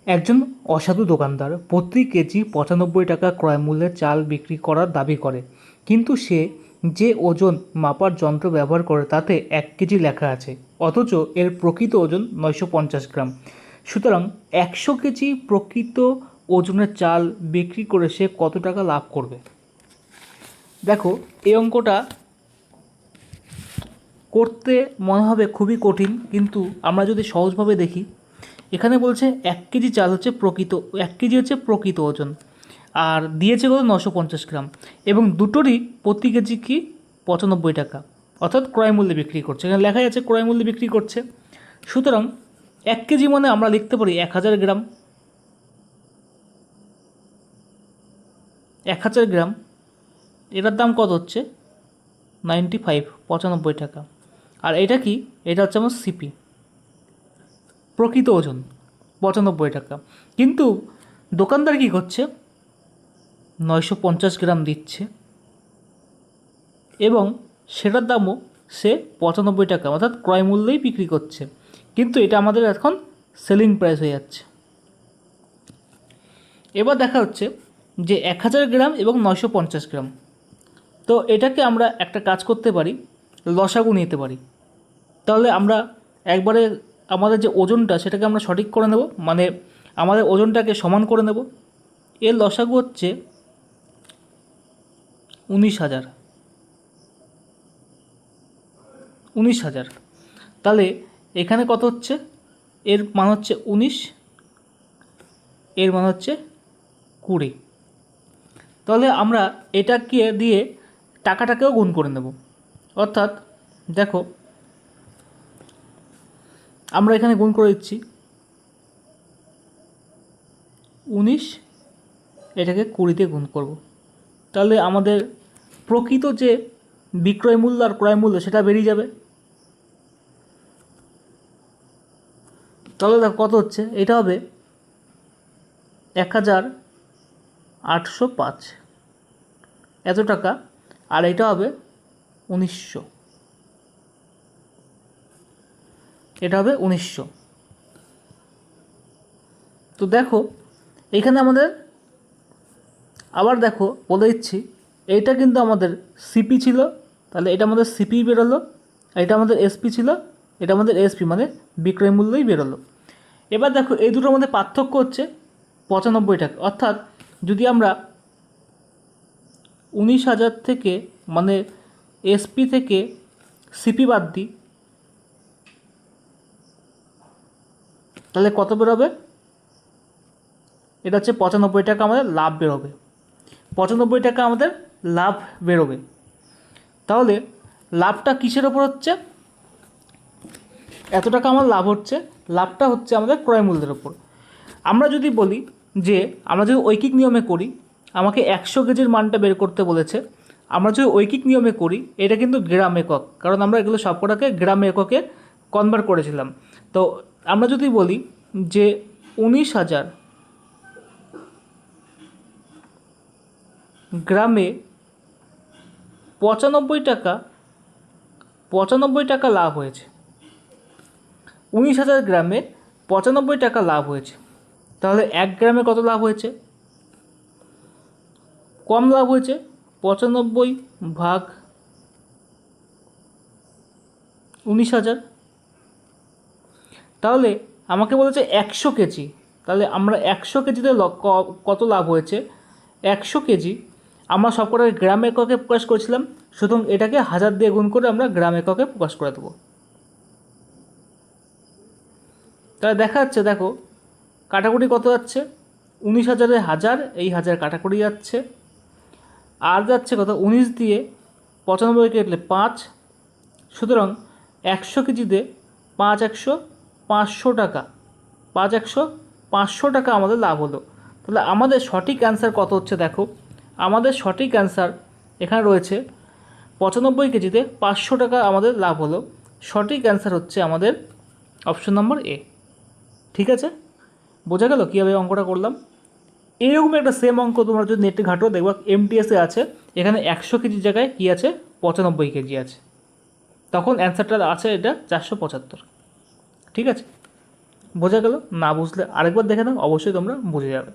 একজন অসাধু দোকানদার প্রতি কেজি ৯৫ টাকা ক্রয় মূল্যে চাল বিক্রি করার দাবি করে, কিন্তু সে যে ওজন মাপার যন্ত্র ব্যবহার করে তাতে ১ কেজি লেখা আছে, অথচ এর প্রকৃত ওজন ৯৫০ গ্রাম। সুতরাং ১০০ কেজি প্রকৃত ওজনের চাল বিক্রি করে সে কত টাকা লাভ করবে? দেখো, এই অঙ্কটা করতে মনে হবে খুবই কঠিন, কিন্তু আমরা যদি সহজভাবে দেখি, এখানে বলছে ১ কেজি চাল হচ্ছে প্রকৃত, ১ কেজি হচ্ছে প্রকৃত ওজন, আর দিয়েছে কত ৯৫০ গ্রাম, এবং দুটোরই প্রতি কেজি কি ৯৫ টাকা, অর্থাৎ ক্রয় মূল্যে বিক্রি করছে। এখানে লেখাই আছে ক্রয় মূল্যে বিক্রি করছে। সুতরাং ১ কেজি মানে আমরা লিখতে পারি ১০০০ গ্রাম। ১০০০ গ্রাম এটার দাম কত হচ্ছে ৯৫ টাকা। আর এটা কি? এটা হচ্ছে আমার সিপি, প্রকৃত ওজন ৯৫ টাকা। কিন্তু দোকানদার কী করছে, ৯৫০ গ্রাম দিচ্ছে এবং সেটার দামও সে ৯৫ টাকা, অর্থাৎ ক্রয় মূল্যেই বিক্রি করছে, কিন্তু এটা আমাদের এখন সেলিং প্রাইস হয়ে যাচ্ছে। এবার দেখা হচ্ছে যে ১০০০ গ্রাম এবং ৯৫০ গ্রাম, তো এটাকে আমরা একটা কাজ করতে পারি, লসাগু নিতে পারি। তাহলে আমরা একবারে আমাদের যে ওজনটা সেটাকে আমরা সঠিক করে নেব, মানে আমাদের ওজনটাকে সমান করে নেব। এর লসাগু হচ্ছে ১৯,০০০। ১৯,০০০, তাহলে এখানে কত হচ্ছে, এর মান হচ্ছে ১৯, এর মান হচ্ছে ২০। তাহলে আমরা এটাকে দিয়ে টাকাটাকেও গুণ করে নেব, অর্থাৎ দেখো আমরা এখানে গুণ করে দিচ্ছি ১৯, এটাকে ২০ দিয়ে গুণ করব, তাহলে আমাদের প্রকৃত যে বিক্রয় মূল্য আর ক্রয় মূল্য সেটা বেরিয়ে যাবে। তাহলে দেখো কত হচ্ছে, এটা হবে ১,৮০৫ এত টাকা, আর এটা হবে ১৯০০, এটা হবে ১৯০০। তো দেখো এখানে আমাদের আবার দেখো বলে দিচ্ছি, এইটা কিন্তু আমাদের সিপি ছিল, তাহলে এটা আমাদের সিপি বেরোলো, এটা আমাদের এসপি ছিল, এটা আমাদের এসপি মানে বিক্রয় মূল্যই বেরোলো। এবার দেখো এই দুটোর মধ্যে পার্থক্য হচ্ছে ৯৫ টাকা, অর্থাৎ যদি আমরা ১৯,০০০ থেকে মানে এসপি থেকে সিপি বাদ দিই, তাহলে কত বেরোবে? এটা হচ্ছে ৯৫ টাকা আমাদের লাভ বেরোবে, ৯৫ টাকা আমাদের লাভ বেরোবে। তাহলে লাভটা কিসের ওপর হচ্ছে? এত টাকা আমার লাভ হচ্ছে, লাভটা হচ্ছে আমাদের ক্রয় মূল্যের ওপর। আমরা যদি বলি যে আমরা যদি ঐকিক নিয়মে করি, আমাকে ১০০ কেজির মানটা বের করতে বলেছে, আমরা যদি ঐকিক নিয়মে করি, এটা কিন্তু গ্রাম একক, কারণ আমরা এগুলো সবকটাকে গ্রাম এককে কনভার্ট করেছিলাম। তো আমরা যদি বলি যে ১৯,০০০ গ্রামে ৯৫ টাকা লাভ হয়েছে, ১৯,০০০ গ্রামে ৯৫ টাকা লাভ হয়েছে, তাহলে ১ গ্রামে কত লাভ হয়েছে? কম লাভ হয়েছে, ৯৫/১৯,০০০। তাহলে আমাকে বলেছে ১০০ কেজি, তাহলে আমরা ১০০ কেজিতে কত লাভ হয়েছে? ১০০ কেজি আমরা সবকটাকে গ্রাম এককে প্রকাশ করেছিলাম, সুতরাং এটাকে ১০০০ দিয়ে গুণ করে আমরা গ্রাম এককে প্রকাশ করে দেবো। তাহলে দেখা যাচ্ছে, দেখো কাটাকুটি কত যাচ্ছে, ১৯,০০০ ১০০০, এই ১০০০ কাটাকুটি যাচ্ছে, আর যাচ্ছে কত, ১৯ দিয়ে ৯৫ কেটে ৫, সুতরাং ১০০ কেজিতে ৫/১০০ ৫০০ টাকা, ৫/১০০ ৫০০ টাকা আমাদের লাভ হলো। তাহলে আমাদের সঠিক অ্যান্সার কত হচ্ছে দেখো, আমাদের সঠিক অ্যান্সার এখানে রয়েছে ৯৫ কেজিতে ৫০০ টাকা আমাদের লাভ হলো। সঠিক অ্যান্সার হচ্ছে আমাদের অপশন নম্বর এ। ঠিক আছে, বোঝা গেল কীভাবে অঙ্কটা করলাম? এইরকম একটা সেম অঙ্ক তোমরা যদি নেটে ঘাটো দেখবা এমটিএসে আছে, এখানে ১০০ কেজির জায়গায় কী আছে ৯৫ কেজি আছে, তখন অ্যান্সারটা আছে এটা ৪৭৫। ঠিক আছে। বোঝা গেল? না বুঝলে আরেকবার দেখে নাও, অবশ্যই তোমরা বুঝে যাবে।